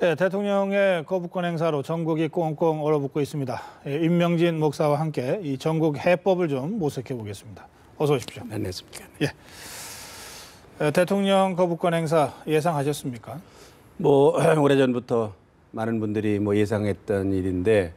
네, 대통령의 거부권 행사로 전국이 꽁꽁 얼어붙고 있습니다. 임명진 목사와 함께 이 전국 해법을 좀 모색해 보겠습니다. 어서 오십시오. 안녕하십니까. 예. 대통령 거부권 행사 예상하셨습니까? 오래전부터 많은 분들이 예상했던 일인데,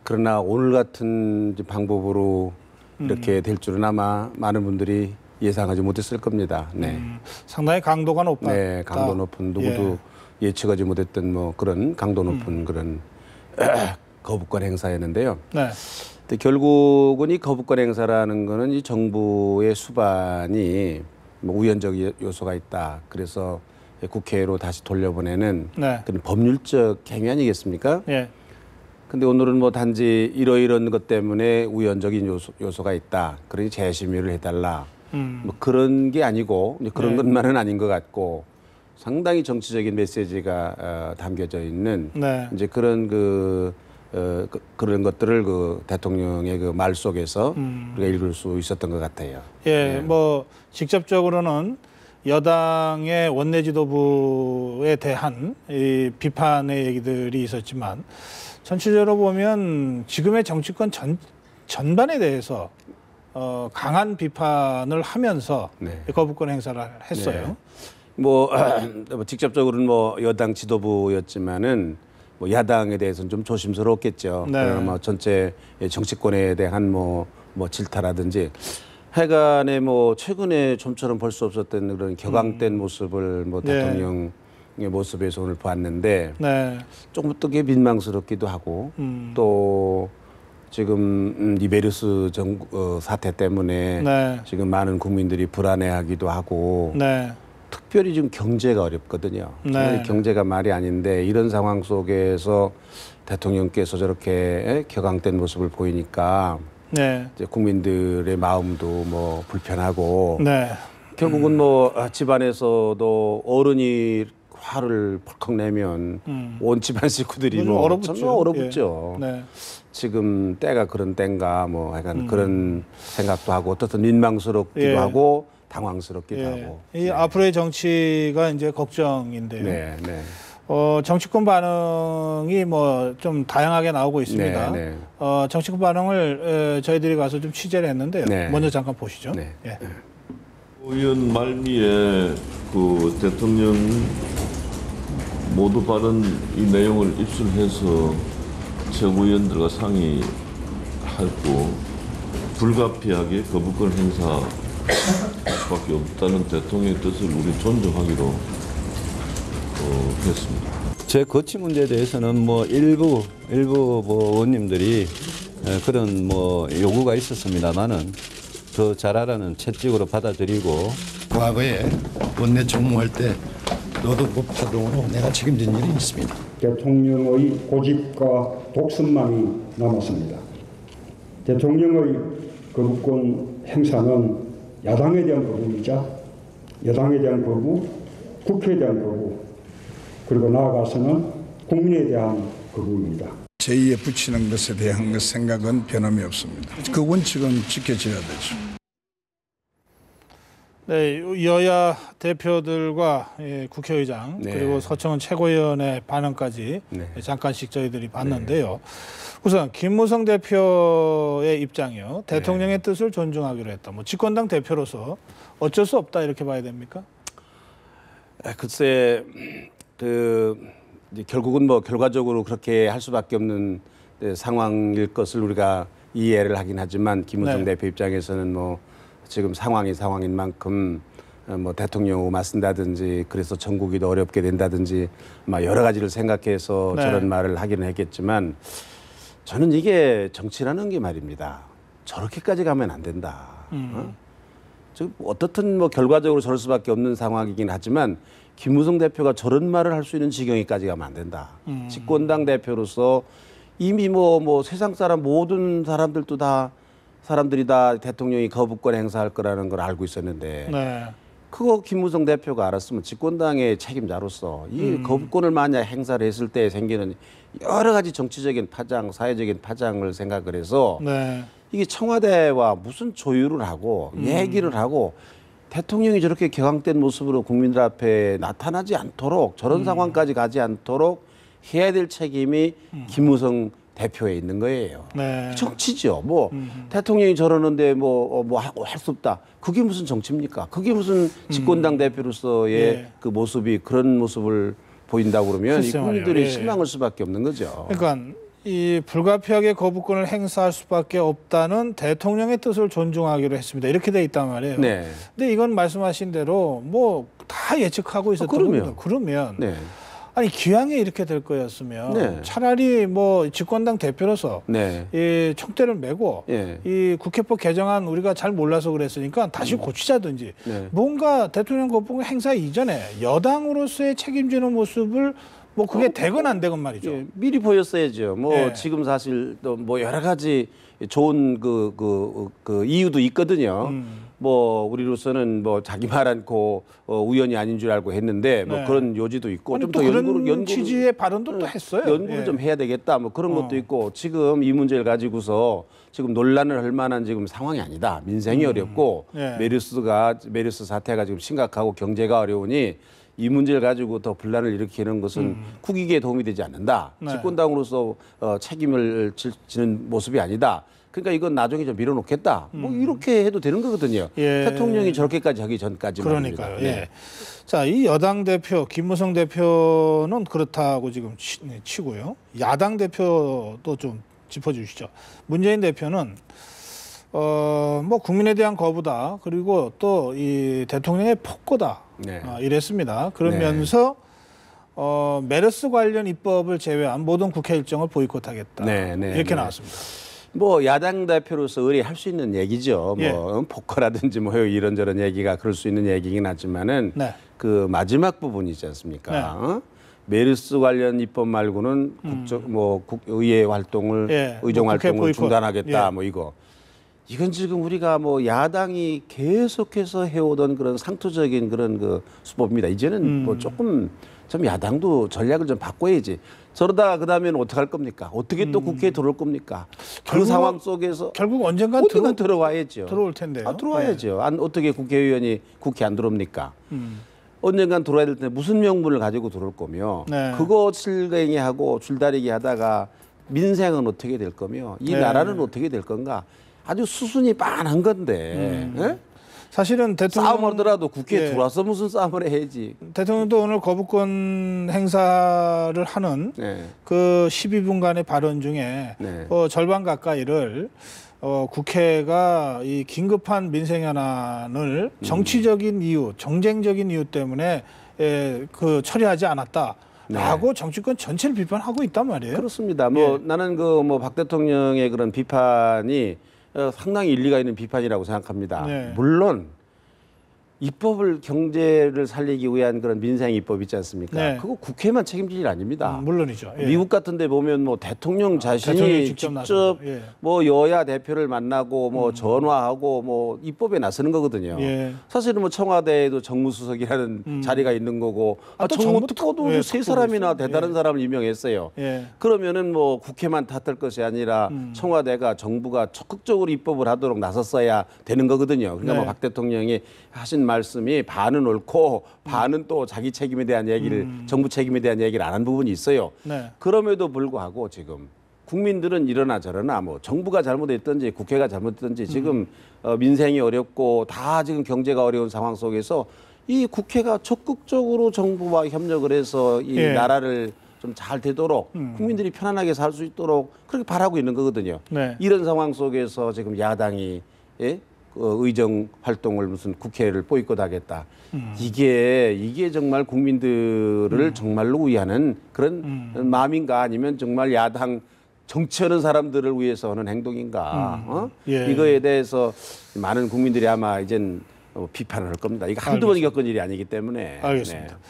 그러나 오늘 같은 방법으로 이렇게 될 줄은 아마 많은 분들이 예상하지 못했을 겁니다. 네. 상당히 강도가 높다. 네, 강도 높은 누구도 예측하지 못했던 그런 강도 높은 그런 거부권 행사였는데요. 네. 근데 결국은 이 거부권 행사라는 거는 이 정부의 수반이 우연적 요소가 있다. 그래서 국회로 다시 돌려보내는 그런 법률적 행위 아니겠습니까? 예. 근데 오늘은 단지 이러이런 것 때문에 우연적인 요소가 있다. 그러니 재심의를 해달라. 그런 게 아니고 그런 것만은 아닌 것 같고 상당히 정치적인 메시지가 담겨져 있는 이제 그런 그런 것들을 대통령의 말 속에서 우리가 읽을 수 있었던 것 같아요. 예, 직접적으로는 여당의 원내 지도부에 대한 이 비판의 얘기들이 있었지만 전체적으로 보면 지금의 정치권 전반에 대해서 강한 비판을 하면서 거부권 행사를 했어요. 직접적으로는 여당 지도부였지만은 야당에 대해서는 좀 조심스러웠겠죠. 그러나 전체 정치권에 대한 질타라든지 하여간에 최근에 좀처럼 볼 수 없었던 그런 격앙된 모습을 대통령의 모습에서 오늘 봤는데 조금 또 그게 민망스럽기도 하고 또 지금 리베르스 사태 때문에 지금 많은 국민들이 불안해하기도 하고 특별히 지금 경제가 어렵거든요. 경제가 말이 아닌데 이런 상황 속에서 대통령께서 저렇게 격앙된 모습을 보이니까 이제 국민들의 마음도 불편하고 결국은 집안에서도 어른이 화를 펄컥 내면 온 집안 식구들이 정말 얼어붙죠. 지금 때가 그런 때인가 약간 그런 생각도 하고 어떻든 민망스럽기도 하고 당황스럽기도 하고. 앞으로의 정치가 이제 걱정인데요. 정치권 반응이 좀 다양하게 나오고 있습니다. 정치권 반응을 저희들이 가서 좀 취재를 했는데요. 먼저 잠깐 보시죠. 의원 말미에 대통령 모두 받은 이 내용을 입수해서 최고위원들과 상의하고 불가피하게 거부권 행사 수밖에 없다는 대통령의 뜻을 우리 존중하기로 했습니다. 제 거취 문제에 대해서는 일부 의원님들이 그런 요구가 있었습니다만은 더 잘하라는 채찍으로 받아들이고 과거에 원내 정무할 때 노동법 파동으로 내가 책임진 일이 있습니다. 대통령의 고집과 독선만이 남았습니다. 대통령의 거부권 행사는 야당에 대한 거부이자 여당에 대한 거부, 국회에 대한 거부, 그리고 나아가서는 국민에 대한 거부입니다. 제2에 붙이는 것에 대한 생각은 변함이 없습니다. 그 원칙은 지켜져야 되죠. 네, 여야 대표들과 국회의장 그리고 서청원 최고위원의 반응까지 잠깐씩 저희들이 봤는데요. 우선 김무성 대표의 입장이요. 대통령의 뜻을 존중하기로 했다. 집권당 대표로서 어쩔 수 없다 이렇게 봐야 됩니까? 글쎄 이제 결국은 결과적으로 그렇게 할 수밖에 없는 상황일 것을 우리가 이해를 하긴 하지만 김무성 대표 입장에서는 지금 상황인 만큼 대통령 맞선다든지 그래서 전국이 더 어렵게 된다든지 여러 가지를 생각해서 저런 말을 하기는 했겠지만 저는 이게 정치라는 게 말입니다. 저렇게까지 가면 안 된다. 어떻든 결과적으로 저럴 수밖에 없는 상황이긴 하지만 김무성 대표가 저런 말을 할 수 있는 지경에까지 가면 안 된다. 집권당 대표로서 이미 세상 사람 모든 사람들이 다 대통령이 거부권 행사할 거라는 걸 알고 있었는데 그거 김무성 대표가 알았으면 집권당의 책임자로서 이 거부권을 만약 행사를 했을 때 생기는 여러 가지 정치적인 파장, 사회적인 파장을 생각을 해서 이게 청와대와 무슨 조율을 하고 얘기를 하고 대통령이 저렇게 격앙된 모습으로 국민들 앞에 나타나지 않도록 저런 상황까지 가지 않도록 해야 될 책임이 김무성 대표에 있는 거예요. 네. 정치죠. 뭐 대통령이 저러는데 뭐 할 수 없다. 그게 무슨 정치입니까? 그게 무슨 집권당 대표로서의 예. 그 모습이 그런 모습을 보인다고 그러면 이 글쎄 국민들이 말이에요. 예. 실망할 수밖에 없는 거죠. 그러니까 이 불가피하게 거부권을 행사할 수밖에 없다는 대통령의 뜻을 존중하기로 했습니다. 이렇게 돼 있단 말이에요. 네. 근데 이건 말씀하신 대로 뭐 다 예측하고 있었던 그러면. 겁니다. 그러면 네. 아니 기왕에 이렇게 될 거였으면 네. 차라리 뭐 집권당 대표로서 네. 이 총대를 메고 예. 이 국회법 개정안 우리가 잘 몰라서 그랬으니까 다시 고치자든지 네. 뭔가 대통령 거부권 행사 이전에 여당으로서의 책임지는 모습을 뭐 그게 되건 안 되건 말이죠. 예, 미리 보였어야죠. 뭐 예. 지금 사실 또 뭐 여러 가지 좋은 그 이유도 있거든요. 뭐 우리로서는 뭐 자기 말 않고 우연이 아닌 줄 알고 했는데 뭐 네. 그런 요지도 있고 아니, 좀 또 더 그런 취지의 발언도 또 했어요. 연구를 예. 좀 해야 되겠다. 뭐 그런 것도 있고 지금 이 문제를 가지고서 지금 논란을 할 만한 지금 상황이 아니다. 민생이 어렵고 예. 메르스 사태가 지금 심각하고 경제가 어려우니 이 문제를 가지고 더 분란을 일으키는 것은 국익에 도움이 되지 않는다. 네. 집권당으로서 책임을 지는 모습이 아니다. 그러니까 이건 나중에 좀 밀어놓겠다. 뭐 이렇게 해도 되는 거거든요. 예. 대통령이 저렇게까지 하기 전까지 그러니까요. 말입니다. 예. 자, 이 여당 대표 김무성 대표는 그렇다고 지금 치고요. 야당 대표도 좀 짚어주시죠. 문재인 대표는 뭐 국민에 대한 거부다. 그리고 또 이 대통령의 폭거다. 네. 이랬습니다. 그러면서 메르스 관련 입법을 제외한 모든 국회 일정을 보이콧하겠다. 네, 네, 이렇게 네. 나왔습니다. 뭐 야당 대표로서 의뢰할 수 있는 얘기죠. 예. 뭐 포커라든지 뭐 이런저런 얘기가 그럴 수 있는 얘기긴 하지만은 네. 그 마지막 부분이 있지 않습니까? 네. 메르스 관련 입법 말고는 의회 활동을 예. 의정 뭐 국회 활동을 보이콧. 중단하겠다. 예. 뭐 이건 지금 우리가 뭐 야당이 계속해서 해오던 그런 상투적인 그런 그 수법입니다. 이제는 뭐 조금 좀 야당도 전략을 좀 바꿔야지. 저러다가 그다음에는 어떻게 할 겁니까? 어떻게 또 국회에 들어올 겁니까? 그 결국은- 상황 속에서 결국 언젠간 어디가 들어와야죠. 들어올 텐데요. 들어와야죠. 어떻게 국회의원이 국회 안 들어옵니까? 언젠간 들어와야 될 텐데 무슨 명분을 가지고 들어올 거며 네. 그거 실갱이하고 줄다리기 하다가 민생은 어떻게 될 거며 이 네. 나라는 어떻게 될 건가? 아주 수순이 빤한 건데 예? 사실은 대통령 싸움하더라도 국회에 예. 들어와서 무슨 싸움을 해야지. 대통령도 오늘 거부권 행사를 하는 네. 그 12분간의 발언 중에 네. 절반 가까이를 국회가 이 긴급한 민생 현안을 정치적인 이유, 정쟁적인 이유 때문에 그 처리하지 않았다라고 정치권 전체를 비판하고 있단 말이에요. 그렇습니다. 뭐 나는 그 뭐 박 대통령의 그런 비판이 상당히 일리가 있는 비판이라고 생각합니다. 네. 물론 입법을 경제를 살리기 위한 그런 민생 입법 있지 않습니까? 네. 그거 국회만 책임질 일 아닙니다. 물론이죠. 예. 미국 같은 데 보면 뭐 대통령 자신이 대통령이 직접, 직접 나서서, 예. 뭐 여야 대표를 만나고 뭐 전화하고 뭐 입법에 나서는 거거든요. 예. 사실은 뭐 청와대에도 정무수석이라는 자리가 있는 거고 또 정무 정무 특보도 예, 세 특보도 사람이나 있어요. 대단한 예. 사람을 임명했어요. 예. 그러면은 뭐 국회만 탓할 것이 아니라 청와대가 정부가 적극적으로 입법을 하도록 나섰어야 되는 거거든요. 그러니까 네. 뭐 박 대통령이 하신 말씀이 반은 옳고 반은 또 자기 책임에 대한 얘기를 정부 책임에 대한 얘기를 안 한 부분이 있어요. 네. 그럼에도 불구하고 지금 국민들은 이러나 저러나 뭐 정부가 잘못했든지 국회가 잘못했든지 지금 민생이 어렵고 다 지금 경제가 어려운 상황 속에서 이 국회가 적극적으로 정부와 협력을 해서 이 예. 나라를 좀 잘 되도록 국민들이 편안하게 살 수 있도록 그렇게 바라고 있는 거거든요. 네. 이런 상황 속에서 지금 야당이 의정 활동을 무슨 국회를 보이콧하겠다. 이게 정말 국민들을 정말로 위하는 그런 마음인가 아니면 정말 야당 정치하는 사람들을 위해서 하는 행동인가? 예. 이거에 대해서 많은 국민들이 아마 이젠 비판을 할 겁니다. 이거 한두 번 겪은 일이 아니기 때문에. 알겠습니다. 네.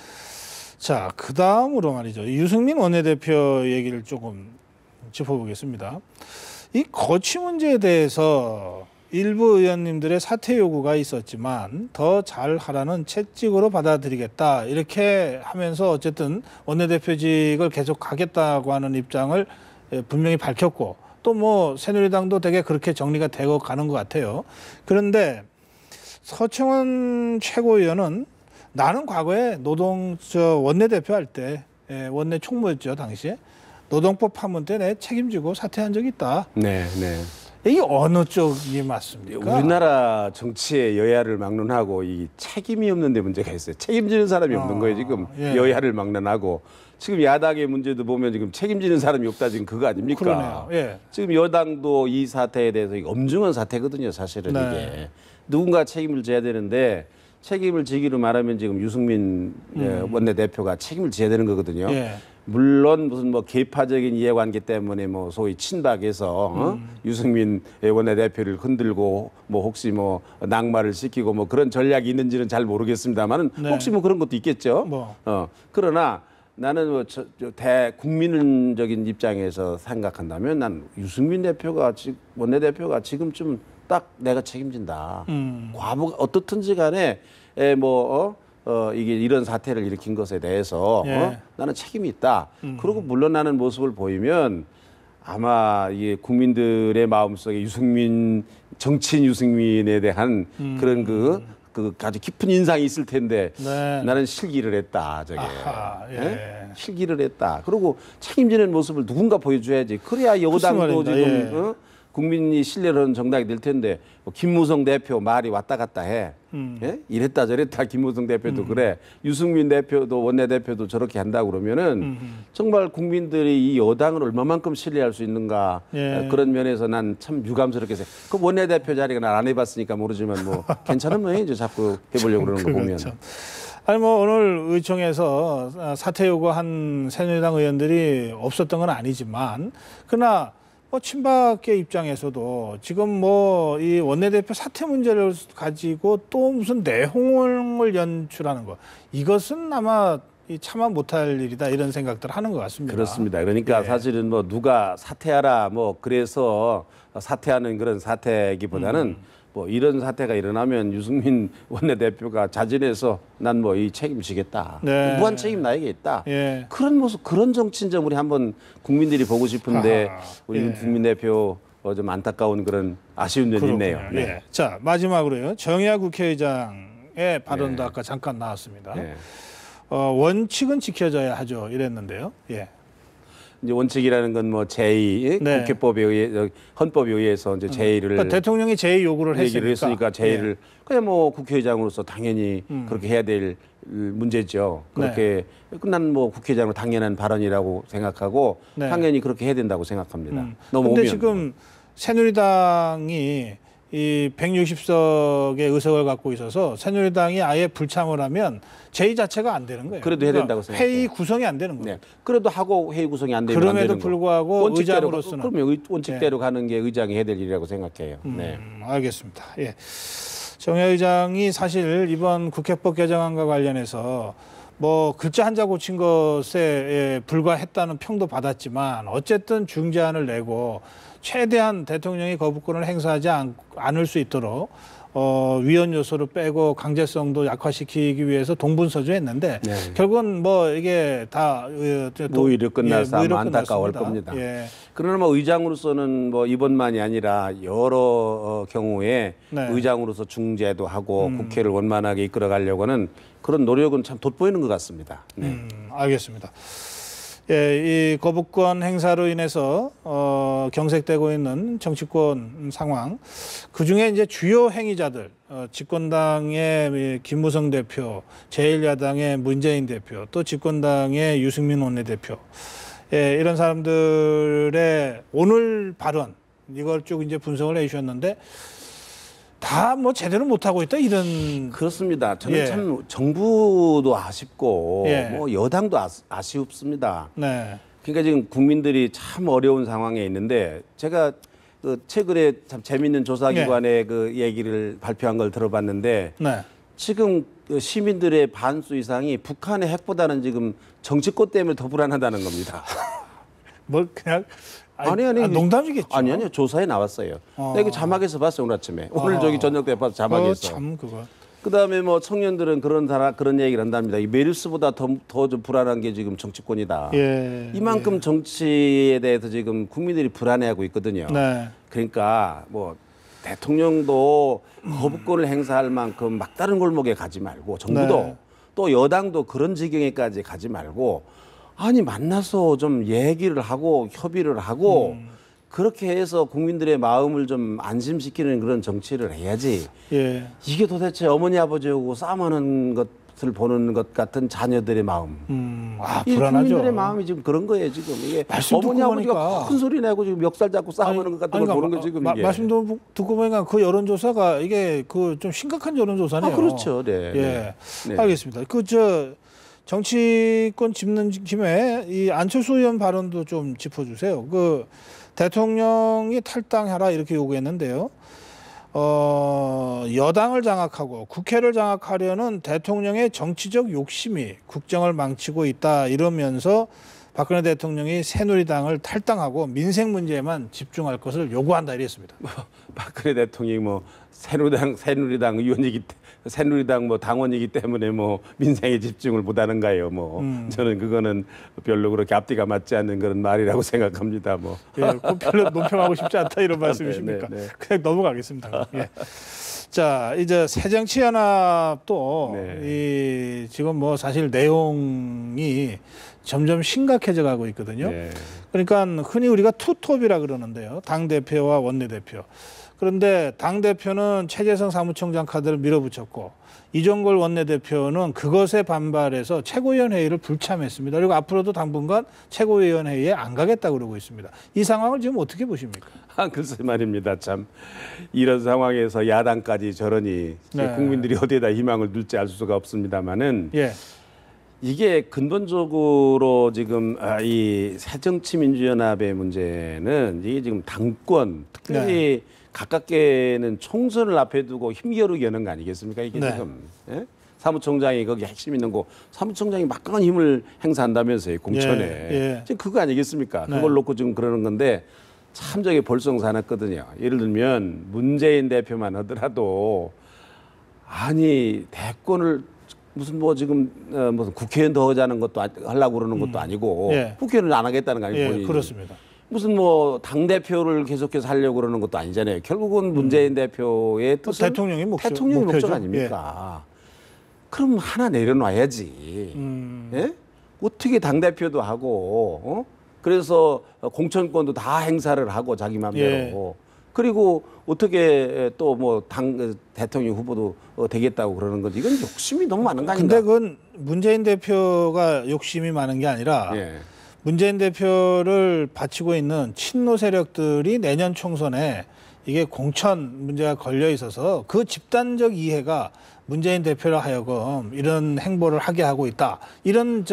자, 그 다음으로 말이죠. 유승민 원내대표 얘기를 조금 짚어보겠습니다. 이 거취 문제에 대해서 일부 의원님들의 사퇴 요구가 있었지만 더 잘하라는 채찍으로 받아들이겠다. 이렇게 하면서 어쨌든 원내대표직을 계속 가겠다고 하는 입장을 분명히 밝혔고 또 뭐 새누리당도 되게 그렇게 정리가 되고 가는 것 같아요. 그런데 서청원 최고위원은 나는 과거에 원내대표 할 때 원내 총무였죠 당시에 노동법 파문 때 내 책임지고 사퇴한 적이 있다. 네, 네. 이게 어느 쪽이 맞습니까? 우리나라 정치의 여야를 막론하고 이 책임이 없는 데 문제가 있어요. 책임지는 사람이 없는 거예요. 지금 예. 여야를 막론하고 지금 야당의 문제도 보면 지금 책임지는 사람이 없다 지금 그거 아닙니까? 그러네요. 예. 지금 여당도 이 사태에 대해서 엄중한 사태거든요. 사실은 네. 이게 누군가 책임을 져야 되는데 책임을 지기로 말하면 지금 유승민 원내대표가 책임을 져야 되는 거거든요. 예. 물론 무슨 뭐 계파적인 이해관계 때문에 뭐 소위 친박에서 유승민 원내대표를 흔들고 뭐 혹시 뭐 낙마를 시키고 뭐 그런 전략이 있는지는 잘 모르겠습니다만은 네. 혹시 뭐 그런 것도 있겠죠. 뭐. 그러나 나는 뭐 대국민적인 입장에서 생각한다면 난 유승민 대표가 원내대표가 지금쯤 딱 내가 책임진다. 과거 어떻든지 간에 이게 이런 사태를 일으킨 것에 대해서 예. 나는 책임이 있다. 그리고 물러나는 모습을 보이면 아마 이게 국민들의 마음속에 정치인 유승민에 대한 그런 그 아주 깊은 인상이 있을 텐데 네. 나는 실기를 했다. 저게 아하, 예. 예? 실기를 했다. 그리고 책임지는 모습을 누군가 보여줘야지. 그래야 여당도 지금 예. 국민이 신뢰를 하는 정당이 될 텐데 뭐 김무성 대표 말이 왔다 갔다 해. 예? 이랬다 저랬다 김무성 대표도 그래. 유승민 대표도 원내대표도 저렇게 한다 그러면은 정말 국민들이 이 여당을 얼마만큼 신뢰할 수 있는가. 예. 그런 면에서 난 참 유감스럽게 그 원내대표 자리가 난 안 해봤으니까 모르지만 뭐 괜찮은 모양이죠. 자꾸 해보려고 그러는 거 보면. 그렇죠. 아니 뭐 오늘 의총에서 사퇴 요구한 새누리당 의원들이 없었던 건 아니지만 그러나 뭐 친박계 입장에서도 지금 뭐 이 원내대표 사퇴 문제를 가지고 또 무슨 내홍을 연출하는 거 이것은 아마 참아 못할 일이다 이런 생각들 하는 것 같습니다. 그렇습니다. 그러니까 예. 사실은 뭐 누가 사퇴하라 뭐 그래서 사퇴하는 그런 사태기보다는 뭐 이런 사태가 일어나면 유승민 원내대표가 자진해서 난 뭐 이 책임지겠다. 네. 무한 책임 나에게 있다. 예. 그런 모습, 그런 정치인 좀 우리 한번 국민들이 보고 싶은데 아하, 우리 예. 유승민 대표 좀 안타까운 그런 아쉬운 면이 있네요. 그렇군요. 예. 자 마지막으로요. 정의화 국회의장의 발언도 네. 아까 잠깐 나왔습니다. 네. 원칙은 지켜져야 하죠. 이랬는데요. 예. 이제 원칙이라는 건 뭐 제2 네. 국회법에 의해 헌법에 의해서 이제 제2를 그러니까 대통령이 제의 요구를 얘기를 했으니까 제1을 예. 그냥 뭐 국회의장으로서 당연히 그렇게 해야 될 문제죠. 그렇게 끝난 뭐 국회의장으로 당연한 발언이라고 생각하고 네. 당연히 그렇게 해야 된다고 생각합니다. 너무 근데 오면. 지금 새누리당이 이 160석의 의석을 갖고 있어서 새누리당이 아예 불참을 하면 제의 자체가 안 되는 거예요. 그래도 해야 된다고 생각해요. 회의 구성이 안 되는 거예요. 네. 그래도 하고 회의 구성이 안 되면 안 그럼에도 되는 거. 불구하고 원칙대로 의장으로서는 그러면 원칙대로 가는 게 의장이 해야 될 일이라고 생각해요. 네. 알겠습니다. 예. 정의화 의장이 사실 이번 국회법 개정안과 관련해서 뭐 글자 한자 고친 것에 불과했다는 평도 받았지만 어쨌든 중재안을 내고 최대한 대통령이 거부권을 행사하지 않을 수 있도록 위헌 요소를 빼고 강제성도 약화시키기 위해서 동분서주했는데 네. 결국은 뭐 이게 다 무의로 끝나서 무의로 아마 안타까울 끝났습니다. 겁니다. 예. 그러나 뭐 의장으로서는 뭐 이번만이 아니라 여러 경우에 네. 의장으로서 중재도 하고 국회를 원만하게 이끌어가려고는 그런 노력은 참 돋보이는 것 같습니다. 네. 알겠습니다. 예, 이 거부권 행사로 인해서 경색되고 있는 정치권 상황, 그 중에 이제 주요 행위자들, 집권당의 김무성 대표, 제1야당의 문재인 대표, 또 집권당의 유승민 원내대표, 예, 이런 사람들의 오늘 발언 이걸 쭉 이제 분석을 해주셨는데. 다 뭐 제대로 못하고 있다 이런. 그렇습니다. 저는 예. 참 정부도 아쉽고 예. 뭐 여당도 아쉽습니다. 네. 그러니까 지금 국민들이 참 어려운 상황에 있는데 제가 그 최근에 참 재미있는 조사기관의 그 얘기를 발표한 걸 들어봤는데 네. 지금 그 시민들의 반수 이상이 북한의 핵보다는 지금 정치권 때문에 더 불안하다는 겁니다. 뭐 그냥 아니 농담이겠죠. 아니요 조사에 나왔어요. 내가 이거 자막에서 봤어요 오늘 아침에. 오늘 저기 저녁 때 봐서 자막에서. 참 그거. 그다음에 뭐 청년들은 그런 얘기를 한답니다. 이 메르스보다 더 좀 불안한 게 지금 정치권이다. 예. 이만큼 정치에 대해서 지금 국민들이 불안해하고 있거든요. 네. 그러니까 뭐 대통령도 거부권을 행사할 만큼 막다른 골목에 가지 말고 정부도 네. 또 여당도 그런 지경에까지 가지 말고 아니 만나서 좀 얘기를 하고 협의를 하고 그렇게 해서 국민들의 마음을 좀 안심시키는 그런 정치를 해야지. 예. 이게 도대체 어머니 아버지하고 싸움하는 것을 보는 것 같은 자녀들의 마음. 이 불안하죠. 국민들의 마음이 지금 그런 거예요 지금. 이게 말씀 어머니 듣고 아버지가 보니까. 큰 소리 내고 지금 멱살 잡고 싸우는 것 같은 걸 보는 거 지금 이게. 말씀도 듣고 보니까 그 여론조사가 이게 그 좀 심각한 여론조사네요. 아, 그렇죠. 네. 예. 네. 알겠습니다. 정치권 짚는 김에 이 안철수 의원 발언도 좀 짚어주세요. 그 대통령이 탈당하라 이렇게 요구했는데요. 여당을 장악하고 국회를 장악하려는 대통령의 정치적 욕심이 국정을 망치고 있다 이러면서 박근혜 대통령이 새누리당을 탈당하고 민생 문제에만 집중할 것을 요구한다 이랬습니다. 박근혜 대통령이 뭐 새누리당 의원이기 새누리당 뭐 당원이기 때문에 뭐 민생에 집중을 못하는가요? 뭐 저는 그거는 별로 그렇게 앞뒤가 맞지 않는 그런 말이라고 생각합니다. 뭐 예, 별로 논평하고 싶지 않다 이런 말씀이십니까? 네. 그냥 넘어가겠습니다. 예. 자, 이제 새정치연합도 이 지금 뭐 사실 내용이 점점 심각해져 가고 있거든요. 네. 그러니까 흔히 우리가 투톱이라 그러는데요. 당 대표와 원내 대표. 그런데 당 대표는 최재성 사무총장 카드를 밀어붙였고 이종걸 원내대표는 그것에 반발해서 최고위원회의를 불참했습니다. 그리고 앞으로도 당분간 최고위원회의에 안 가겠다고 그러고 있습니다. 이 상황을 지금 어떻게 보십니까? 글쎄 말입니다. 참 이런 상황에서 야당까지 저러니 네. 국민들이 어디에다 희망을 둘지 알 수가 없습니다만은 예. 이게 근본적으로 지금 이 새정치민주연합의 문제는 이게 지금 당권 특별히 가깝게는 총선을 앞에 두고 힘겨루기 여는 거 아니겠습니까? 이게 지금 예? 사무총장이 거기 핵심 있는 거 사무총장이 막강한 힘을 행사한다면서요 공천에 예. 지금 그거 아니겠습니까? 네. 그걸 놓고 지금 그러는 건데 참 저게 볼썽사납거든요. 예를 들면 문재인 대표만 하더라도 아니 대권을 무슨 뭐 지금 무슨 국회의원 더 하자는 것도 하려고 그러는 것도 아니고 국회의원을 안 하겠다는 거 아니고 그렇습니다. 무슨 뭐 당 대표를 계속해서 하려고 그러는 것도 아니잖아요. 결국은 문재인 대표의 뜻은 대통령이 대통령의 목표죠. 목적 아닙니까? 그럼 하나 내려놔야지. 예? 어떻게 당 대표도 하고 그래서 공천권도 다 행사를 하고 자기 마음대로 그리고 어떻게 또 뭐 당 대통령 후보도 되겠다고 그러는 건지 이건 욕심이 너무 많은 거 아닌가? 근데 그건 문재인 대표가 욕심이 많은 게 아니라 문재인 대표를 바치고 있는 친노 세력들이 내년 총선에 이게 공천 문제가 걸려 있어서 그 집단적 이해가 문재인 대표로 하여금 이런 행보를 하게 하고 있다. 이런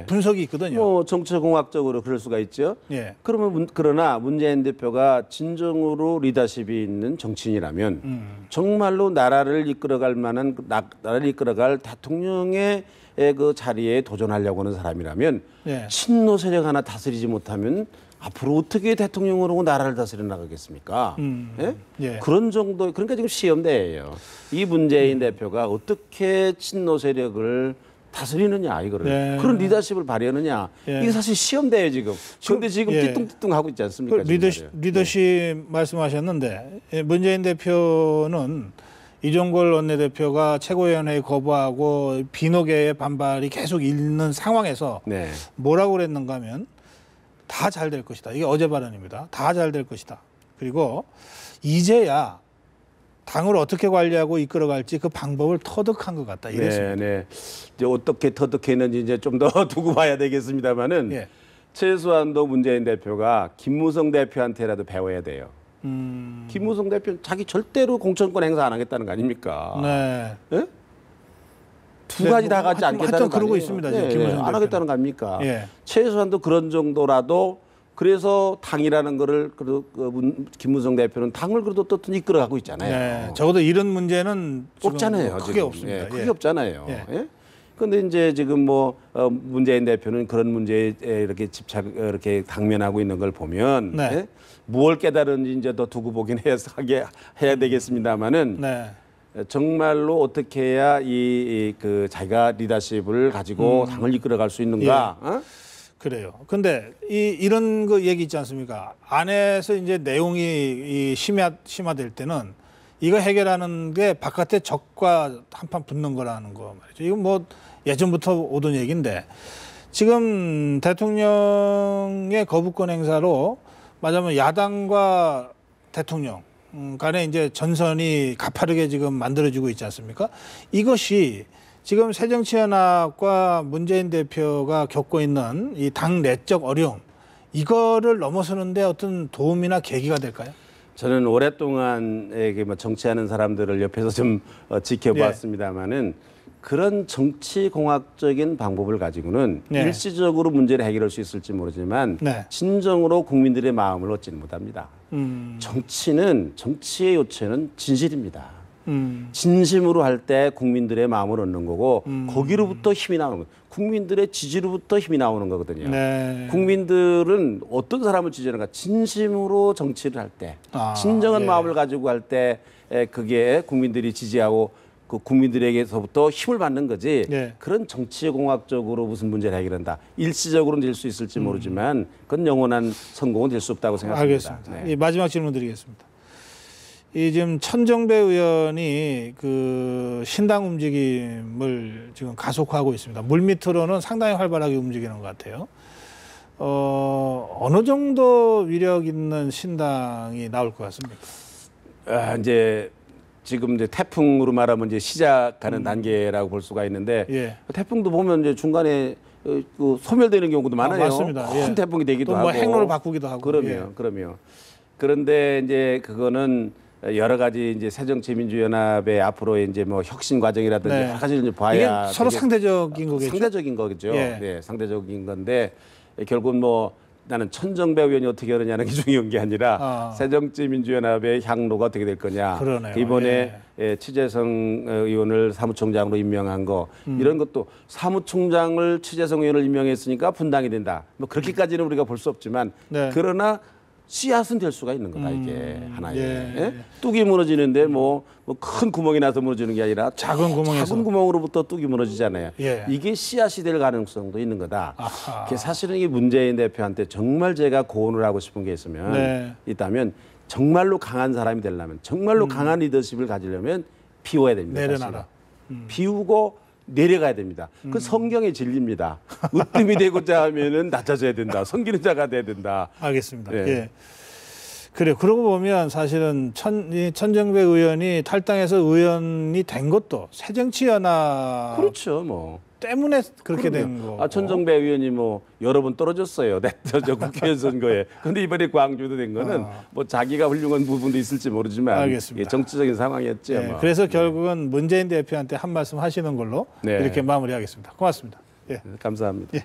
분석이 있거든요. 뭐 정치공학적으로 그럴 수가 있죠. 그러나 문재인 대표가 진정으로 리더십이 있는 정치인이라면 정말로 나라를 이끌어갈 만한 나라를 이끌어갈 대통령의 그 자리에 도전하려고 하는 사람이라면 친노 세력 하나 다스리지 못하면 앞으로 어떻게 대통령으로 나라를 다스려 나가겠습니까? 그런 정도 그러니까 지금 시험대예요. 이 문재인 대표가 어떻게 친노 세력을 다스리느냐 이거를 그런 리더십을 발휘하느냐 이게 사실 시험대예요 지금. 그런데 지금 띠뚱띠뚱 하고 있지 않습니까? 리더십 말씀하셨는데 문재인 대표는 이종걸 원내대표가 최고위원회에 거부하고 비노계의 반발이 계속 있는 상황에서 뭐라고 그랬는가 하면 다 잘 될 것이다. 이게 어제 발언입니다. 다 잘 될 것이다. 그리고 이제야 당을 어떻게 관리하고 이끌어갈지 그 방법을 터득한 것 같다. 이랬습니다. 이제 어떻게 터득했는지 이제 좀 더 두고 봐야 되겠습니다만은 최소한도 문재인 대표가 김무성 대표한테라도 배워야 돼요. 김무성 대표 자기 절대로 공천권 행사 안 하겠다는 거 아닙니까? 두 가지 다 같이 않겠다는 거 그러고 있습니다. 안 하겠다는 거 아닙니까? 최소한도 그런 정도라도 그래서 당이라는 거를 김무성 대표는 당을 그래도 또 이끌어가고 있잖아요. 적어도 이런 문제는 없잖아요. 크게 없습니다. 크게 없잖아요. 그런데 이제 지금 뭐 문재인 대표는 그런 문제에 이렇게 이렇게 당면하고 있는 걸 보면 무엇을 깨달은지 이제 더 두고 보긴 해야 되겠습니다만은. 정말로 어떻게 해야 그 자기가 리더십을 가지고 당을 이끌어갈 수 있는가? 그래요. 근데 이런 거 얘기 있지 않습니까? 안에서 이제 내용이 심화될 때는 이거 해결하는 게 바깥에 적과 한판 붙는 거라는 거 말이죠. 이건 뭐 예전부터 오던 얘기인데 지금 대통령의 거부권 행사로 말하자면 야당과 대통령 간에 이제 전선이 가파르게 지금 만들어지고 있지 않습니까? 이것이 지금 새정치연합과 문재인 대표가 겪고 있는 이 당 내적 어려움, 이거를 넘어서는데 어떤 도움이나 계기가 될까요? 저는 오랫동안 정치하는 사람들을 옆에서 좀 지켜보았습니다만은 그런 정치공학적인 방법을 가지고는 일시적으로 문제를 해결할 수 있을지 모르지만 진정으로 국민들의 마음을 얻지는 못합니다. 정치의 요체는 진실입니다. 진심으로 할 때 국민들의 마음을 얻는 거고 거기로부터 힘이 나오는 거예요. 국민들의 지지로부터 힘이 나오는 거거든요. 국민들은 어떤 사람을 지지하는가? 진심으로 정치를 할 때, 진정한 마음을 가지고 할 때 그게 국민들이 지지하고 그 국민들에게서부터 힘을 받는 거지. 그런 정치공학적으로 무슨 문제를 해결한다. 일시적으로는 될 수 있을지 모르지만 그건 영원한 성공은 될 수 없다고 생각합니다. 알겠습니다. 마지막 질문 드리겠습니다. 이 지금 천정배 의원이 그 신당 움직임을 지금 가속화하고 있습니다. 물밑으로는 상당히 활발하게 움직이는 것 같아요. 어느 정도 위력 있는 신당이 나올 것 같습니까? 이제 지금 이제 태풍으로 말하면 이제 시작하는 단계라고 볼 수가 있는데 태풍도 보면 이제 중간에 그 소멸되는 경우도 많아요. 맞습니다. 큰 태풍이 되기도 또 하고. 행로를 바꾸기도 하고. 그럼요. 그런데 이제 그거는 여러 가지 이제 새정치민주연합의 앞으로 이제 뭐 혁신 과정이라든지 여러 가지를 이제 봐야 이게 서로 상대적인 거겠죠. 상대적인 거겠죠. 네, 상대적인 건데 결국은 뭐 나는 천정배 의원이 어떻게 하느냐는 게 중요한 게 아니라 새정치민주연합의 향로가 어떻게 될 거냐. 그러네요. 이번에 취재성 의원을 사무총장으로 임명한 거 이런 것도 사무총장을 취재성 의원을 임명했으니까 분당이 된다. 뭐 그렇게까지는 우리가 볼 수 없지만 그러나 씨앗은 될 수가 있는 거다 이게 하나의 뚝이 무너지는데 뭐 큰 구멍이 나서 무너지는 게 아니라 작은 구멍으로부터 뚝이 무너지잖아요. 이게 씨앗이 될 가능성도 있는 거다. 사실은 이게 문재인 대표한테 정말 제가 고언을 하고 싶은 게 있다면 정말로 강한 사람이 되려면 정말로 강한 리더십을 가지려면 비워야 됩니다. 내려놔라. 비우고 내려가야 됩니다. 그 성경의 진리입니다. 으뜸이 되고자 하면은 낮아져야 된다. 섬기는 자가 돼야 된다. 알겠습니다. 그래요. 그러고 보면 사실은 천정배 의원이 탈당해서 의원이 된 것도 새정치연합 그렇죠, 뭐 때문에 그렇게 된 거. 천정배 의원이 뭐 여러 번 떨어졌어요. 저 국회의원 선거에. 그런데 이번에 광주도 된 거는 뭐 자기가 훌륭한 부분도 있을지 모르지만 알겠습니다. 정치적인 상황이었죠. 뭐. 그래서 결국은 문재인 대표한테 한 말씀 하시는 걸로 이렇게 마무리하겠습니다. 고맙습니다. 감사합니다.